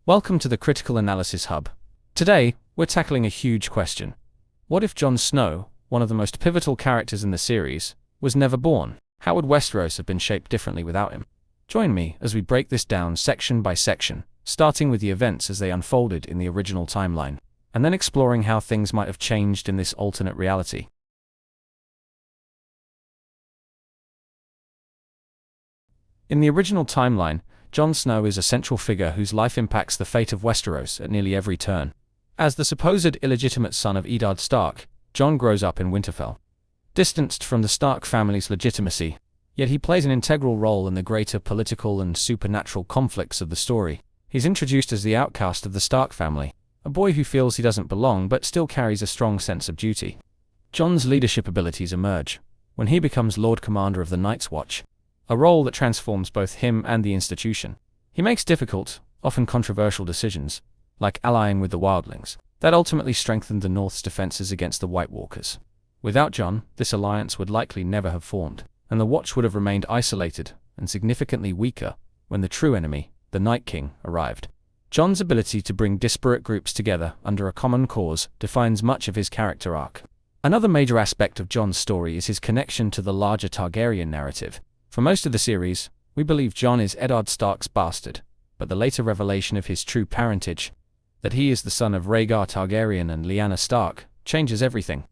Welcome to the Critical Analysis Hub. Today, we're tackling a huge question. What if Jon Snow, one of the most pivotal characters in the series, was never born? How would Westeros have been shaped differently without him? Join me as we break this down section by section, starting with the events as they unfolded in the original timeline, and then exploring how things might have changed in this alternate reality. In the original timeline, Jon Snow is a central figure whose life impacts the fate of Westeros at nearly every turn. As the supposed illegitimate son of Eddard Stark, Jon grows up in Winterfell. Distanced from the Stark family's legitimacy, yet he plays an integral role in the greater political and supernatural conflicts of the story. He's introduced as the outcast of the Stark family, a boy who feels he doesn't belong but still carries a strong sense of duty. Jon's leadership abilities emerge when he becomes Lord Commander of the Night's Watch, a role that transforms both him and the institution. He makes difficult, often controversial decisions, like allying with the Wildlings, that ultimately strengthened the North's defenses against the White Walkers. Without Jon, this alliance would likely never have formed, and the Watch would have remained isolated and significantly weaker when the true enemy, the Night King, arrived. Jon's ability to bring disparate groups together under a common cause defines much of his character arc. Another major aspect of Jon's story is his connection to the larger Targaryen narrative. For most of the series, we believe Jon is Eddard Stark's bastard, but the later revelation of his true parentage, that he is the son of Rhaegar Targaryen and Lyanna Stark, changes everything.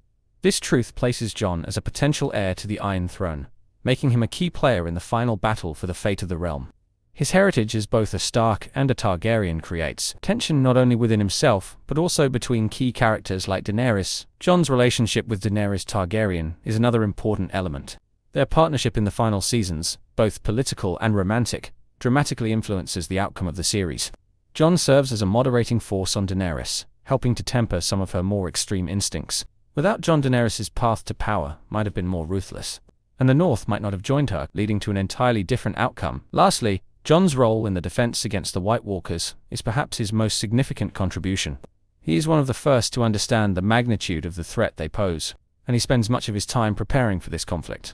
This truth places Jon as a potential heir to the Iron Throne, making him a key player in the final battle for the fate of the realm. His heritage as both a Stark and a Targaryen creates tension not only within himself, but also between key characters like Daenerys. Jon's relationship with Daenerys Targaryen is another important element. Their partnership in the final seasons, both political and romantic, dramatically influences the outcome of the series. Jon serves as a moderating force on Daenerys, helping to temper some of her more extreme instincts. Without Jon, Daenerys' path to power might have been more ruthless, and the North might not have joined her, leading to an entirely different outcome. Lastly, Jon's role in the defense against the White Walkers is perhaps his most significant contribution. He is one of the first to understand the magnitude of the threat they pose, and he spends much of his time preparing for this conflict.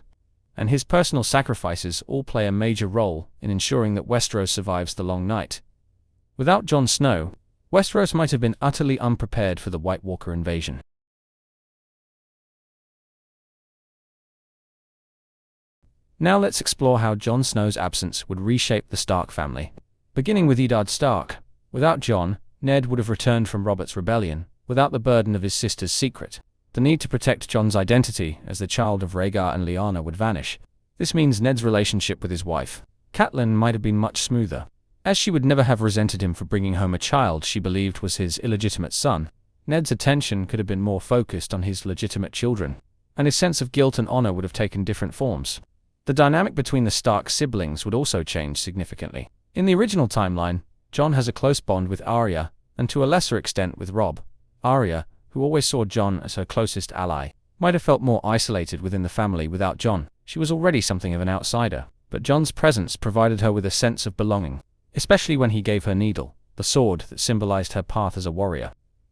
And his personal sacrifices all play a major role in ensuring that Westeros survives the long night. Without Jon Snow, Westeros might have been utterly unprepared for the White Walker invasion. Now let's explore how Jon Snow's absence would reshape the Stark family. Beginning with Eddard Stark, without Jon, Ned would have returned from Robert's rebellion, without the burden of his sister's secret. The need to protect Jon's identity as the child of Rhaegar and Lyanna would vanish. This means Ned's relationship with his wife, Catelyn, might have been much smoother. As she would never have resented him for bringing home a child she believed was his illegitimate son, Ned's attention could have been more focused on his legitimate children, and his sense of guilt and honor would have taken different forms. The dynamic between the Stark siblings would also change significantly. In the original timeline, Jon has a close bond with Arya, and to a lesser extent with Robb. Arya, who always saw Jon as her closest ally, might have felt more isolated within the family without Jon. She was already something of an outsider, but Jon's presence provided her with a sense of belonging, especially when he gave her Needle, the sword that symbolized her path as a warrior.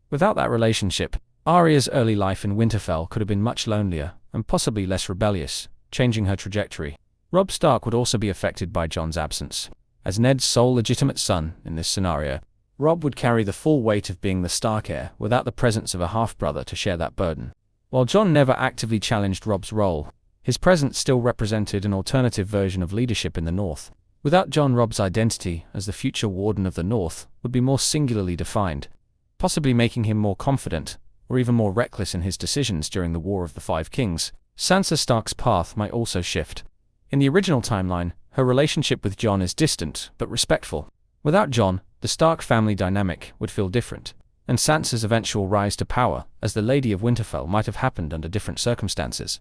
Without that relationship, Arya's early life in Winterfell could have been much lonelier and possibly less rebellious, changing her trajectory. Robb Stark would also be affected by Jon's absence. As Ned's sole legitimate son in this scenario, Robb would carry the full weight of being the Stark heir without the presence of a half-brother to share that burden. While Jon never actively challenged Robb's role, his presence still represented an alternative version of leadership in the North. Without Jon, Robb's identity as the future Warden of the North would be more singularly defined, possibly making him more confident, or even more reckless in his decisions during the War of the Five Kings. Sansa Stark's path might also shift. In the original timeline, her relationship with Jon is distant but respectful. Without Jon, the Stark family dynamic would feel different, and Sansa's eventual rise to power as the Lady of Winterfell might have happened under different circumstances.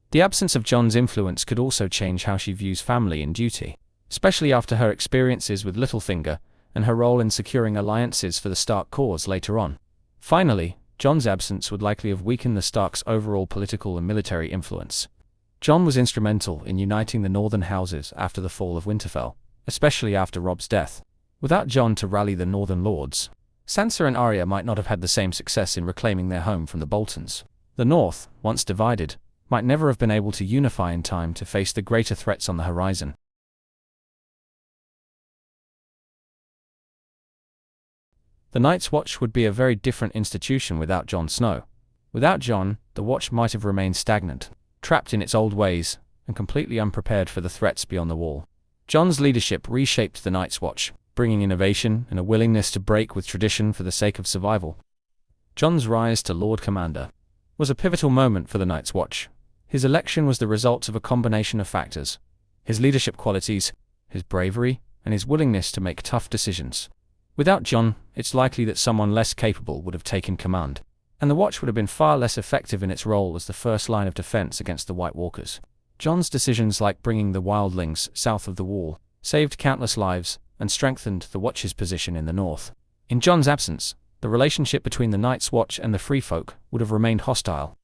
The absence of Jon's influence could also change how she views family and duty, especially after her experiences with Littlefinger and her role in securing alliances for the Stark cause later on. Finally, Jon's absence would likely have weakened the Starks' overall political and military influence. Jon was instrumental in uniting the northern houses after the fall of Winterfell, especially after Robb's death. Without Jon to rally the northern lords, Sansa and Arya might not have had the same success in reclaiming their home from the Boltons. The North, once divided, might never have been able to unify in time to face the greater threats on the horizon. The Night's Watch would be a very different institution without Jon Snow. Without Jon, the Watch might have remained stagnant, trapped in its old ways, and completely unprepared for the threats beyond the Wall. Jon's leadership reshaped the Night's Watch, bringing innovation and a willingness to break with tradition for the sake of survival. Jon's rise to Lord Commander was a pivotal moment for the Night's Watch. His election was the result of a combination of factors: his leadership qualities, his bravery, and his willingness to make tough decisions. Without Jon, it's likely that someone less capable would have taken command, and the Watch would have been far less effective in its role as the first line of defense against the White Walkers. Jon's decisions, like bringing the wildlings south of the Wall, saved countless lives and strengthened the Watch's position in the north. In Jon's absence, the relationship between the Night's Watch and the Free Folk would have remained hostile.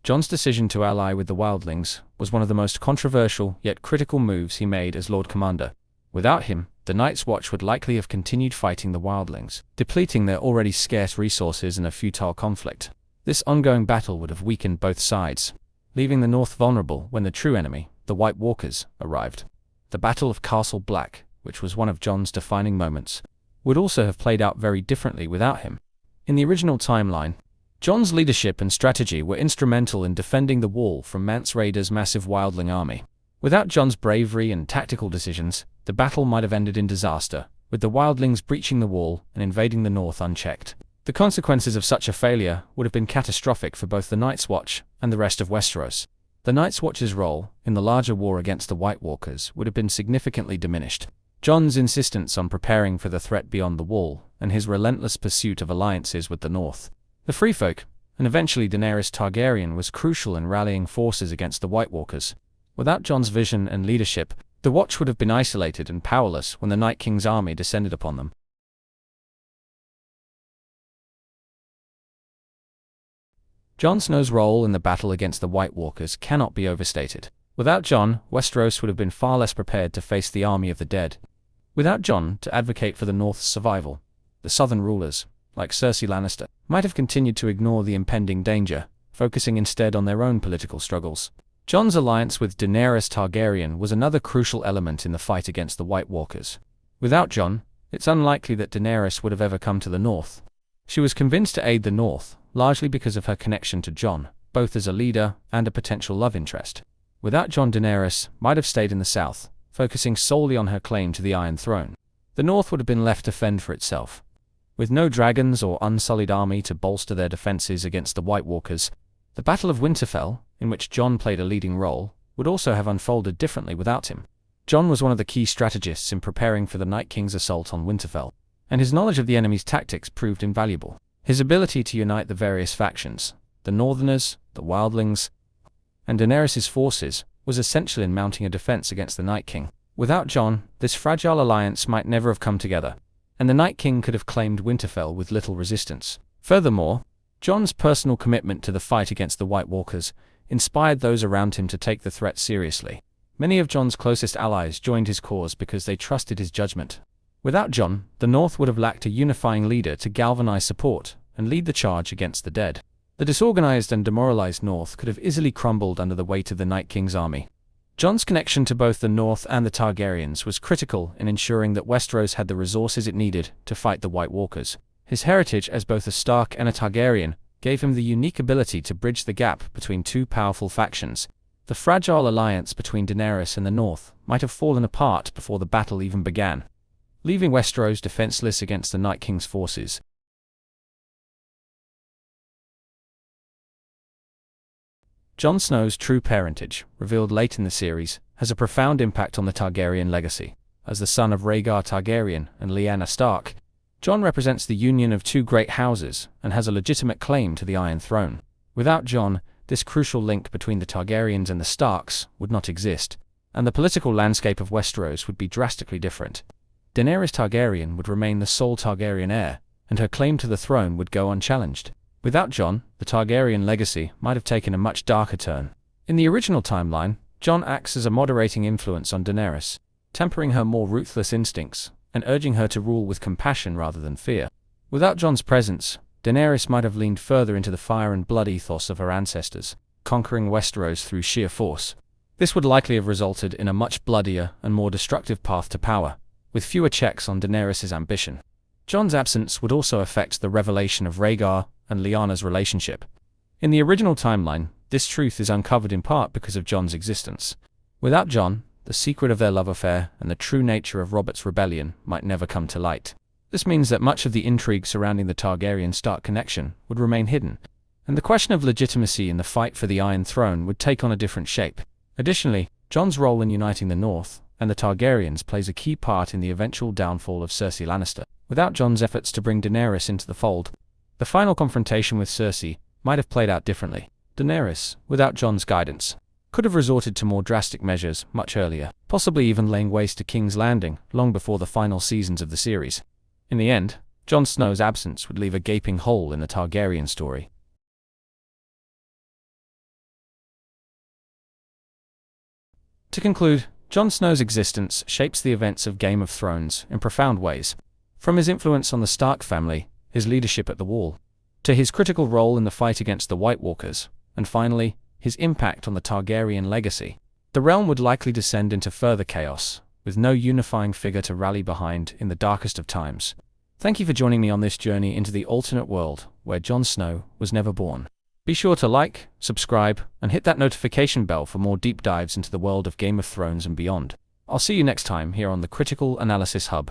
Jon's decision to ally with the wildlings was one of the most controversial yet critical moves he made as Lord Commander. Without him, the Night's Watch would likely have continued fighting the wildlings, depleting their already scarce resources in a futile conflict. This ongoing battle would have weakened both sides, leaving the North vulnerable when the true enemy, the White Walkers, arrived. The Battle of Castle Black, which was one of Jon's defining moments, would also have played out very differently without him. In the original timeline, Jon's leadership and strategy were instrumental in defending the Wall from Mance Rayder's massive wildling army. Without Jon's bravery and tactical decisions, the battle might have ended in disaster, with the wildlings breaching the Wall and invading the North unchecked. The consequences of such a failure would have been catastrophic for both the Night's Watch and the rest of Westeros. The Night's Watch's role in the larger war against the White Walkers would have been significantly diminished. Jon's insistence on preparing for the threat beyond the Wall, and his relentless pursuit of alliances with the North, the Free Folk, and eventually Daenerys Targaryen, was crucial in rallying forces against the White Walkers. Without Jon's vision and leadership, the Watch would have been isolated and powerless when the Night King's army descended upon them. Jon Snow's role in the battle against the White Walkers cannot be overstated. Without Jon, Westeros would have been far less prepared to face the army of the dead. Without Jon to advocate for the North's survival, the Southern rulers, like Cersei Lannister, might have continued to ignore the impending danger, focusing instead on their own political struggles. Jon's alliance with Daenerys Targaryen was another crucial element in the fight against the White Walkers. Without Jon, it's unlikely that Daenerys would have ever come to the North. She was convinced to aid the North, largely because of her connection to Jon, both as a leader and a potential love interest. Without Jon, Daenerys might have stayed in the South, focusing solely on her claim to the Iron Throne. The North would have been left to fend for itself. With no dragons or unsullied army to bolster their defenses against the White Walkers, the Battle of Winterfell, in which Jon played a leading role, would also have unfolded differently without him. Jon was one of the key strategists in preparing for the Night King's assault on Winterfell, and his knowledge of the enemy's tactics proved invaluable. His ability to unite the various factions, the Northerners, the Wildlings, and Daenerys' forces, was essential in mounting a defense against the Night King. Without Jon, this fragile alliance might never have come together, and the Night King could have claimed Winterfell with little resistance. Furthermore, Jon's personal commitment to the fight against the White Walkers inspired those around him to take the threat seriously. Many of Jon's closest allies joined his cause because they trusted his judgment. Without Jon, the North would have lacked a unifying leader to galvanize support and lead the charge against the dead. The disorganized and demoralized North could have easily crumbled under the weight of the Night King's army. Jon's connection to both the North and the Targaryens was critical in ensuring that Westeros had the resources it needed to fight the White Walkers. His heritage as both a Stark and a Targaryen gave him the unique ability to bridge the gap between two powerful factions. The fragile alliance between Daenerys and the North might have fallen apart before the battle even began, leaving Westeros defenseless against the Night King's forces. Jon Snow's true parentage, revealed late in the series, has a profound impact on the Targaryen legacy. As the son of Rhaegar Targaryen and Lyanna Stark, Jon represents the union of two great houses and has a legitimate claim to the Iron Throne. Without Jon, this crucial link between the Targaryens and the Starks would not exist, and the political landscape of Westeros would be drastically different. Daenerys Targaryen would remain the sole Targaryen heir, and her claim to the throne would go unchallenged. Without Jon, the Targaryen legacy might have taken a much darker turn. In the original timeline, Jon acts as a moderating influence on Daenerys, tempering her more ruthless instincts and urging her to rule with compassion rather than fear. Without Jon's presence, Daenerys might have leaned further into the fire and blood ethos of her ancestors, conquering Westeros through sheer force. This would likely have resulted in a much bloodier and more destructive path to power, with fewer checks on Daenerys' ambition. Jon's absence would also affect the revelation of Rhaegar and Lyanna's relationship. In the original timeline, this truth is uncovered in part because of Jon's existence. Without Jon, the secret of their love affair and the true nature of Robert's rebellion might never come to light. This means that much of the intrigue surrounding the Targaryen-Stark connection would remain hidden, and the question of legitimacy in the fight for the Iron Throne would take on a different shape. Additionally, Jon's role in uniting the North and the Targaryens plays a key part in the eventual downfall of Cersei Lannister. Without Jon's efforts to bring Daenerys into the fold, the final confrontation with Cersei might have played out differently. Daenerys, without Jon's guidance, could have resorted to more drastic measures much earlier, possibly even laying waste to King's Landing long before the final seasons of the series. In the end, Jon Snow's absence would leave a gaping hole in the Targaryen story. To conclude, Jon Snow's existence shapes the events of Game of Thrones in profound ways. From his influence on the Stark family, his leadership at the Wall, to his critical role in the fight against the White Walkers, and finally, his impact on the Targaryen legacy, the realm would likely descend into further chaos, with no unifying figure to rally behind in the darkest of times. Thank you for joining me on this journey into the alternate world where Jon Snow was never born. Be sure to like, subscribe, and hit that notification bell for more deep dives into the world of Game of Thrones and beyond. I'll see you next time here on the Critical Analysis Hub.